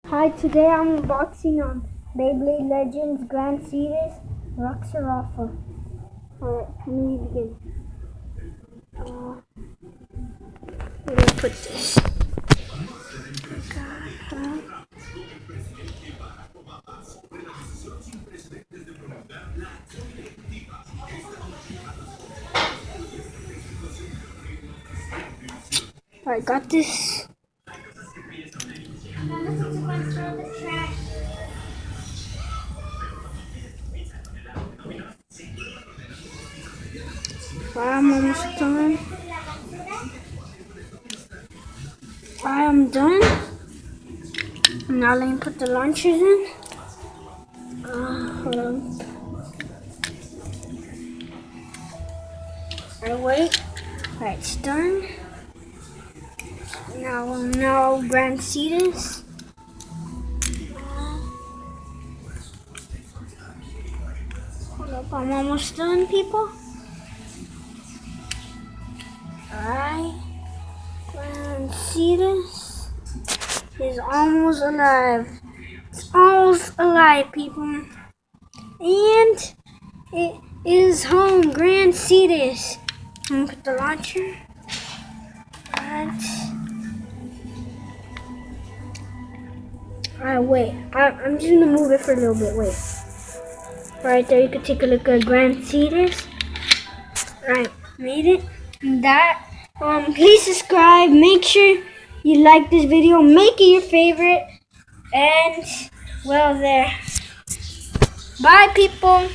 Hi, today I'm unboxing on Beyblade Legends Grand Cetus zuraffa. Alright, let me begin. Where do I put this? Alright, got this. I'm almost done. I'm done. Now let me put the launchers in. Hold on. Alright, wait. Alright, it's done. Now Grand Cetus. Hold up, I'm almost done, people. Alright. Grand Cetus is almost alive. It's almost alive, people. And it is home, Grand Cetus. I'm gonna put the launcher. Alright, wait. I'm just gonna move it for a little bit. Wait. Right there, you can take a look at Grand Cetus. Alright, made it. And that. Please subscribe. Make sure you like this video. Make it your favorite. And well, there. Bye, people.